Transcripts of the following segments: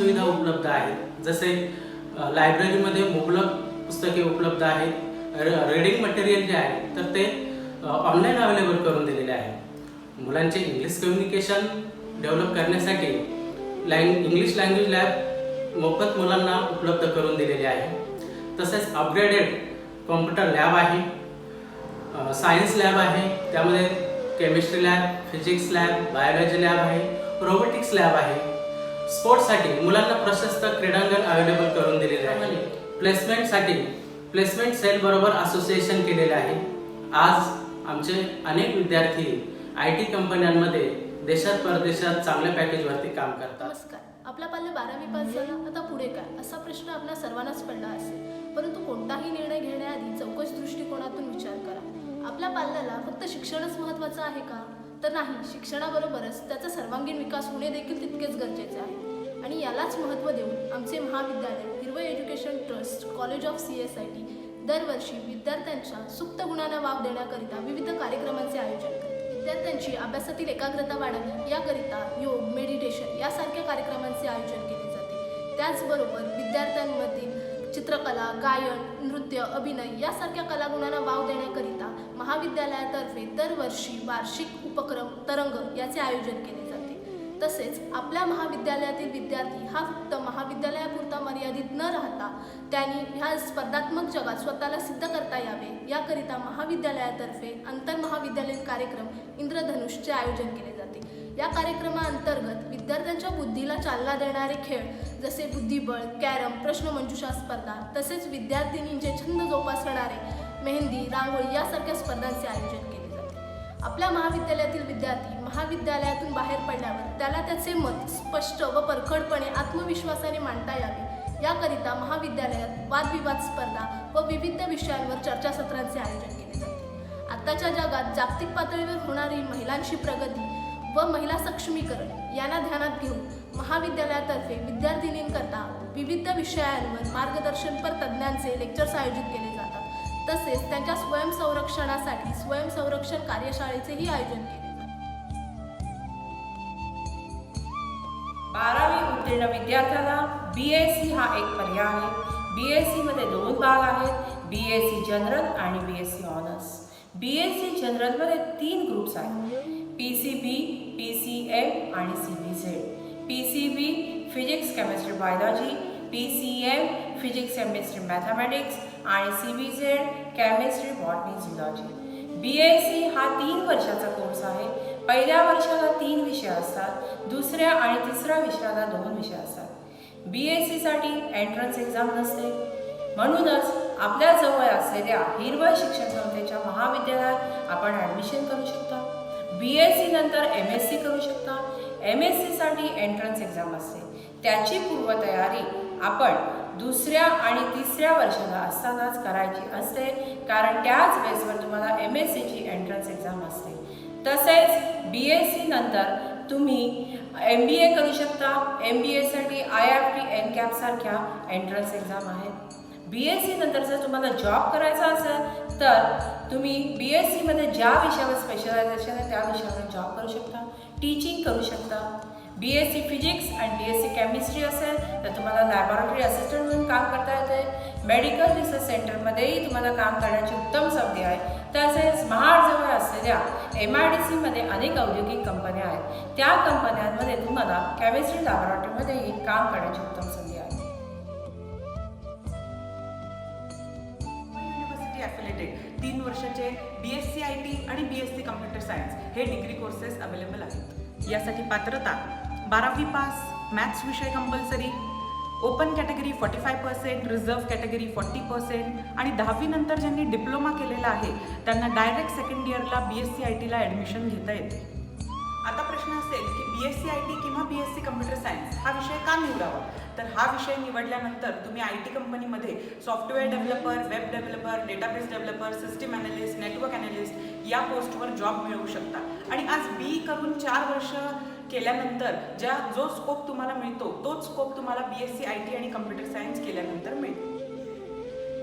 सुविधा उपलब्ध आहेत, जसे लायब्ररीमध्ये मुबलक पुस्तके उपलब्ध आहेत. रीडिंग मटेरियल जे आहे तर ते ऑनलाईन अवेलेबल करून दिलेले आहे. मुलांचे इंग्लिश कम्युनिकेशन डेव्हलप करण्यासाठी इंग्लिश लँग्वेज लॅब मोफत मुलांना उपलब्ध करून दिलेले आहे. तसेच अपग्रेडेड कॉम्प्युटर लॅब आहे, सायन्स लॅब आहे, त्यामध्ये chemistry lab, physics lab, biology lab आहे, रोबोटिक्स लॅब आहे. स्पोर्ट्ससाठी मुलांना प्रशस्त क्रीडांगण अवेलेबल करून दिलेले आहे. प्लेसमेंटसाठी प्लेसमेंट सेल बरोबर असोसिएशन केलेले आहे. आज आमचे अनेक विद्यार्थी IT कंपन्यांमध्ये देशात परदेशात चांगल्या पॅकेजवरती काम करतात. नमस्कार. आपला पाल्य 12वी पास झाला, आता पुढे काय असा प्रश्न आपल्या सर्वांनाच पडला असेल. परंतु कोणताही निर्णय घेण्याआधी चौकस दृष्टिकोनातून विचार करा. आपल्या पाल्याला फक्त शिक्षणच महत्त्वाचं आहे का? तर नाही, शिक्षणाबरोबरच त्याचा सर्वांगीण विकास होणे देखील तितकेच गरजेचे आहे. आणि यालाच महत्त्व देऊन आमचे महाविद्यालय हिरवळ education trust college of CSIT दरवर्षी विद्यार्थ्यांच्या सुप्त गुणांना वाव देण्याकरिता विविध कार्यक्रमांचे आयोजन करते. विद्यार्थ्यांची अभ्यासातील एकाग्रता वाढवणे याकरिता योग, मेडिटेशन यासारख्या कार्यक्रमांचे आयोजन केले जाते. त्याचबरोबर विद्यार्थ्यांमधील चित्रकला, गायन, नृत्य, अभिनय यासारख्या कलागुणांना वाव देण्याकरिता महाविद्यालयातर्फे दरवर्षी वार्षिक उपक्रम तरंग याचे आयोजन केले जाते. तसेच आपल्या महाविद्यालयातील विद्यार्थी हा फक्त महाविद्यालयापुरता मर्यादित न राहता त्यांनी ह्या स्पर्धात्मक जगात स्वतःला सिद्ध करता यावे याकरिता महाविद्यालयातर्फे आंतरमहाविद्यालयीन कार्यक्रम इंद्रधनुषचे आयोजन केले जाते. या कार्यक्रमाअंतर्गत विद्यार्थ्यांच्या बुद्धीला चालना देणारे खेळ जसे बुद्धिबळ, कॅरम, प्रश्नमंजुषा स्पर्धा, तसेच विद्यार्थिनींचे छंद जोपासणारे मेहंदी, रांगोळी यासारख्या स्पर्धांचे आयोजन केले जाते. आपल्या महाविद्यालयातील विद्यार्थी महाविद्यालयातून बाहेर पडल्यावर त्याला त्याचे मत स्पष्ट व परखडपणे आत्मविश्वासाने मांडता यावे याकरिता महाविद्यालयात वादविवाद स्पर्धा व विविध विषयांवर चर्चासत्रांचे आयोजन केले जाते. आताच्या जगात जागतिक पातळीवर होणारी महिलांची प्रगती व महिला सक्षमीकरण यांना ध्यानात घेऊन महाविद्यालयातर्फे विद्यार्थिनींकरता विविध विषयांवर मार्गदर्शनपर तज्ज्ञांचे लेक्चर्स आयोजित केले जातात. तसेच त्यांच्या स्वयंसंरक्षणासाठी स्वयंसंरक्षण कार्यशाळेचेही आयोजन केले जाते. 12वी उत्तीर्ण विद्यार्थ्याला BSc हा एक पर्याय आहे. BSc मध्ये 2 भाग आहेत, BSc जनरल आणि BSc ऑनर्स. BSc जनरलमध्ये 3 ग्रुप्स आहेत, PCB, PCM आणि CBZ. PCB physics, chemistry, biology, PCM physics, chemistry, mathematics आणि CBZ chemistry, botany, zoology. BSc हा 3 वर्षाचा कोर्स आहे. पहिल्या वर्षाला 3 विषय असतात, दुसऱ्या आणि तिसऱ्या विषयाला 2 विषय असतात. BSc साठी एंट्रन्स एक्झाम नसते. म्हणूनच आपल्या जवळ असलेल्या हिरवळ शिक्षण संस्थेच्या महाविद्यालयात आपण ॲडमिशन करू शकता. BSc नंतर MSc करू शकता. MSc साठी एंट्रन्स एक्झाम असते. त्याची पूर्वतयारी आपण दुसऱ्या आणि तिसऱ्या वर्षाला असतानाच करायची असते, कारण त्याच बेसवर तुम्हाला MSc ची एंट्रन्स एक्झाम असते. तसेच BSc नंतर तुम्ही MBA करू शकता. MBA साठी IIT, NCAP सारख्या एंट्रन्स एक्झाम आहेत. BSc नंतर जर तुम्हाला जॉब करायचा असेल तर तुम्ही BSc मध्ये ज्या विषयावर स्पेशलायझेशन आहे त्या विषयावर जॉब करू शकता, टीचिंग करू शकता. BSc फिजिक्स आणि BSc केमिस्ट्री असेल तर तुम्हाला लॅबोरेटरी असिस्टंट म्हणून काम करता येते. मेडिकल रिसर्च सेंटरमध्येही तुम्हाला काम करण्याची उत्तम संधी आहे. तसेच महाडजवळ असलेल्या MIDC मध्ये अनेक औद्योगिक कंपन्या आहेत. त्या कंपन्यांमध्ये तुम्हाला केमिस्ट्री लॅबोरेटरीमध्येही काम करण्याची उत्तम संधी आहे. युनिव्हर्सिटी ॲफिलेटेड 3 वर्षाचे BSc IT आणि BSc कम्प्युटर सायन्स हे डिग्री कोर्सेस अवेलेबल आहेत. यासाठी पात्रता 12वी पास, मॅथ्स विषय compulsory, open category 45%, reserve category 40% आणि 10वी नंतर ज्यांनी डिप्लोमा केलेला आहे त्यांना डायरेक्ट सेकंड इयरला BSc ITला ॲडमिशन घेता येते. आता प्रश्न असेल की BSc IT किंवा BSc कम्प्युटर सायन्स हा विषय का निवडावा? तर हा विषय निवडल्यानंतर तुम्ही IT कंपनीमध्ये software developer, web developer, database developer, system analyst, network analyst या पोस्टवर जॉब मिळवू शकता. आणि आज BE करून 4 वर्ष केल्यानंतर जो स्कोप तुम्हाला मिळतो तोच स्कोप तुम्हाला BSc IT आणि कम्प्युटर सायन्स केल्यानंतर मिळतो.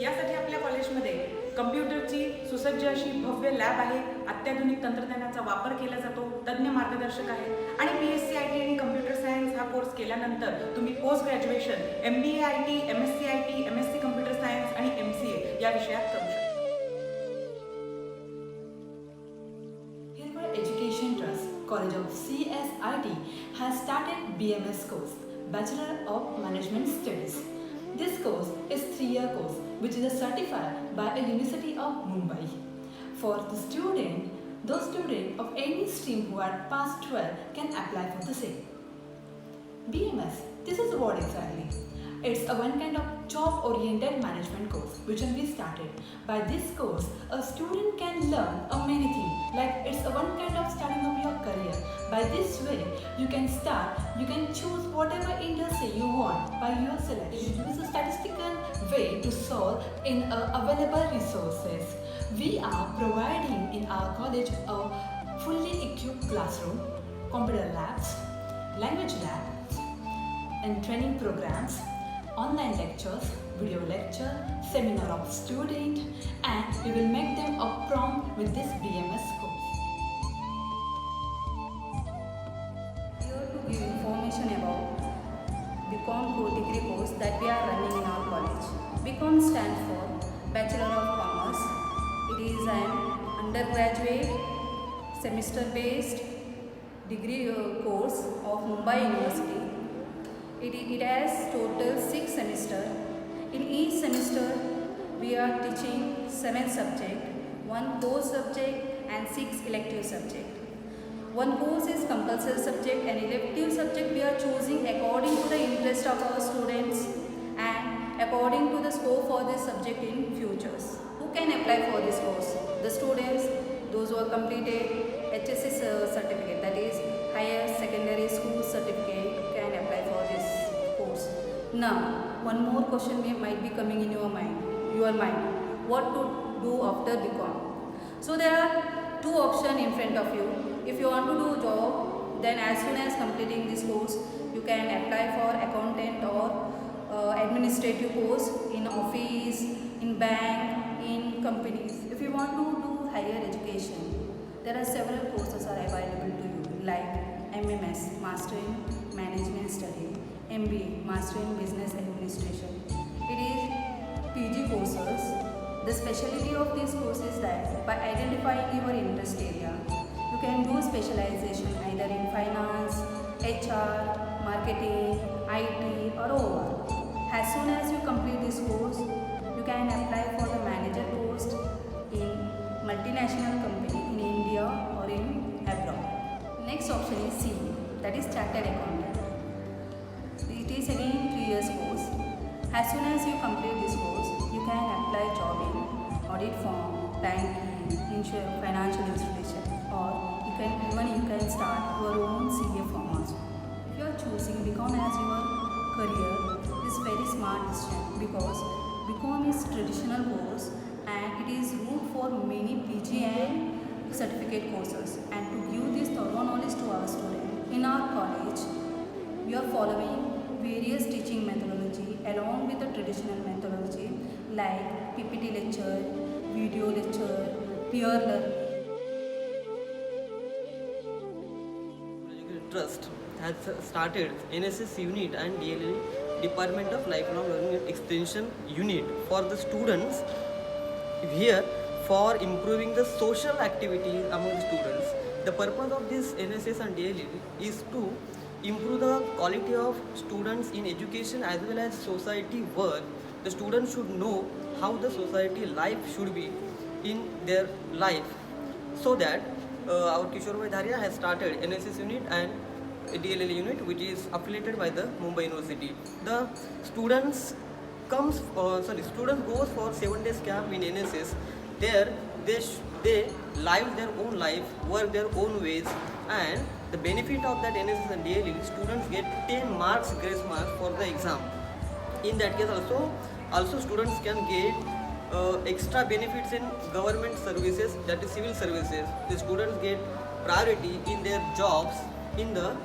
यासाठी आपल्या कॉलेजमध्ये कम्प्युटरची सुसज्ज अशी भव्य लॅब आहे, अत्याधुनिक तंत्रज्ञानाचा वापर केला जातो, तज्ज्ञ मार्गदर्शक आहेत आणि BSc IT आणि कम्प्युटर सायन्स हा कोर्स केल्यानंतर तुम्ही post graduation MBA IT, MSc IT, MSc computer science आणि MCA या विषयात करू शकता. Hillbrow Education Trust, College of CSIT, has started BMS course, Bachelor of Management Studies. This course is 3-year course which is certified by a University of Mumbai. For the student, those students of any stream who are past 12 can apply for the same. BMS, this is what exactly? It's a one kind of job-oriented management course which can be started. By this course, a student can learn many things, like it's a one kind of starting of your career. By this way, you can choose whatever industry you want by your selection. You use a statistical way to solve in available resources. We are providing in our college a fully equipped classroom, computer labs, language labs, and training programs, online lectures, video lecture, seminar of student, and we will make them a prompt with this BMS course. Here to give information about BCom degree course that we are running in our college. BCom stands for Bachelor of Commerce. It is an undergraduate semester-based degree course of Mumbai University. It has total 6 semesters. In each semester, we are teaching 7 subjects, 1 core subject and 6 elective subjects. One course is compulsory subject and elective subject we are choosing according to the interest of our students and according to the scope for this subject in futures. Who can apply for this course? The students, those who have completed HSC certificate, that is higher secondary school certificate, can apply for this course. Now, one more question might be coming in your mind. What to do after BCom? So there are 2 options in front of you. If you want to do job, then as soon as completing this course, you can apply for accountant or administrative course in office, in bank, in companies. If you want to do higher education, there are several courses are available to you, like MMS, Master in Management Study, MBA, Master in Business Administration. It is PG courses. The specialty of this course is that by identifying your interest area, you can do specialization either in finance, HR, marketing, IT or OR. As soon as you complete this course, you can apply for the manager post in multinational company in India or in abroad. Next option is C, that is Chartered Accountant. It is again 3 years course. As soon as you complete this course, you can apply job in audit firm, banking, insurance, financial institution, or you can start your own CA firm also. If you are choosing BCom as your career, it is very smart decision because BCom is traditional course and it is route for many PG and certificate courses. And to give this thorough knowledge to our students, in our college, we are following various teaching methodology along with the traditional methodology like PPT lecture, video lecture, peer learning. Trust has started NSS unit and DLL Department of Lifelong Learning and Extension unit for the students here for improving the social activities among the students. The purpose of this NSS and DLL is to improve the quality of students in education as well as society work. The students should know how the society life should be in their life, so that our Kishore Bhai Dharia has started NSS unit and DLL unit, which is affiliated by the Mumbai University. The students goes for 7 days camp in NSS. There they live their own life, work their own ways, and the benefit of that NSS and DLL, students get 10 marks grace marks for the exam. In that case also students can get extra benefits in government services, that is civil services. The students get priority in their jobs in the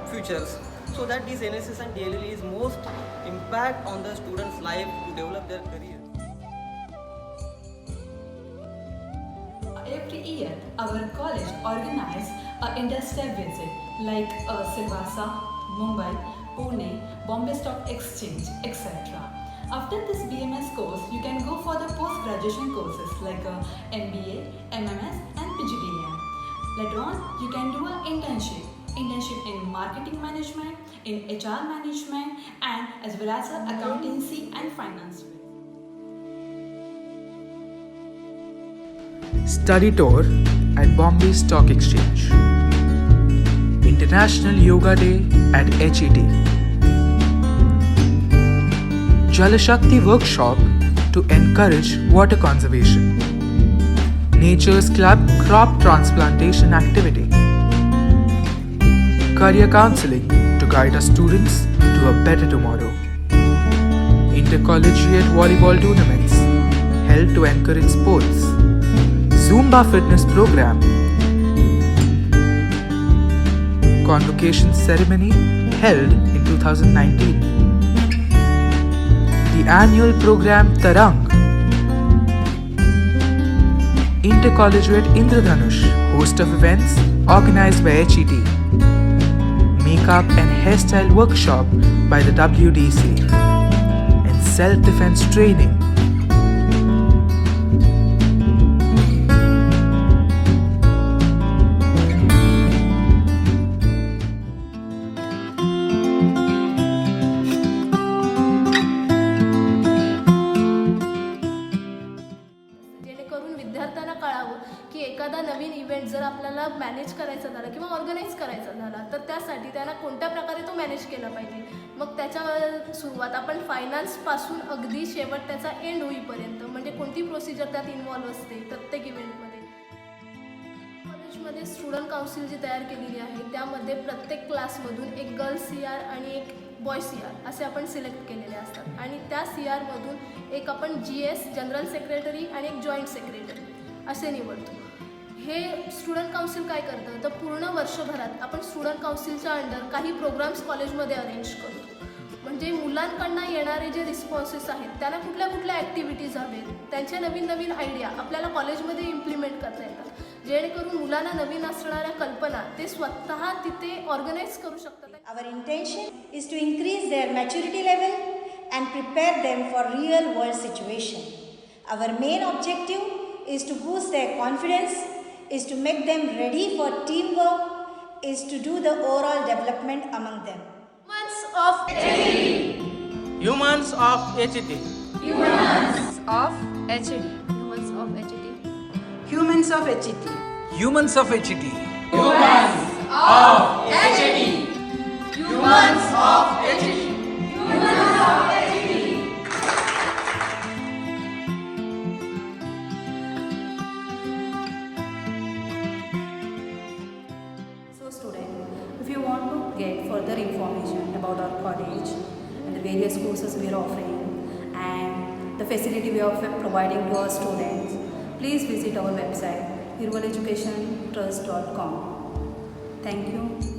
futures, so that this NSS and DLL is most impact on the students' life to develop their career. every year, our college organizes a industry visit like Silvassa, Mumbai, Pune, Bombay Stock Exchange, etc. After this BMS course, you can go for the post-graduation courses like MBA, MMS and PGDM. Later on, you can do an internship in marketing management, in HR management and as well as accountancy and finance. Study tour at Bombay Stock Exchange. International Yoga Day at HET. Jalashakti workshop to encourage water conservation. Nature's Club crop transplantation activity. Career counseling to guide our students to a better tomorrow. Intercollegiate volleyball tournaments held to encourage sports. Zumba fitness program. Convocation ceremony held in 2019. The annual program Tarang. Intercollegiate Indradhanush, host of events organized by HET. Makeup and hairstyle workshop by the WDC. And self-defense training. जेणेकरून विद्यार्थ्यांना कळावं की एखादा नवीन event जर आपल्याला manage करायचा झाला किंवा ऑर्गनाईज करायचा झाला तर त्यासाठी त्याला कोणत्या प्रकारे तो मॅनेज केला पाहिजे. मग त्याच्या सुरुवात आपण फायनान्सपासून अगदी शेवट त्याचा एंड होईपर्यंत म्हणजे कोणती प्रोसिजर त्यात इन्व्हॉल्व असते प्रत्येक इव्हेंटमध्ये. कॉलेजमध्ये स्टुडंट काउन्सिल जी तयार केलेली आहे त्यामध्ये प्रत्येक क्लासमधून एक गर्ल CR आणि एक बॉय CR असे आपण सिलेक्ट केलेले असतात आणि त्या CRमधून एक आपण GS जनरल सेक्रेटरी आणि एक जॉईंट सेक्रेटरी असे निवडतो. हे स्टुडंट काउन्सिल काय करतं तर पूर्ण वर्षभरात आपण स्टुडंट काउन्सिलच्या अंडर काही प्रोग्राम्स कॉलेजमध्ये अरेंज करतो. म्हणजे मुलांकडनं येणारे जे रिस्पॉन्सेस आहेत त्यांना कुठल्या कुठल्या ॲक्टिव्हिटीज हवेत त्यांच्या नवीन नवीन आयडिया आपल्याला कॉलेजमध्ये इम्प्लिमेंट करता येतात जेणेकरून मुलांना नवीन असणाऱ्या कल्पना ते स्वतः तिथे ऑर्गनाईज करू शकतात. Our intention is to increase their maturity level and prepare them for real world situation. Our main objective is to boost their confidence, is to make them ready for teamwork, is to do the overall development among them. Humans of HET. Humans of HET. Humans of HET. Humans of HET. Humans of HET. Humans of HET. So student, if you want to get further information about our college and the various courses we are offering and the facility we are providing to our students, please visit our website hirwaleducationtrust.com. Thank you.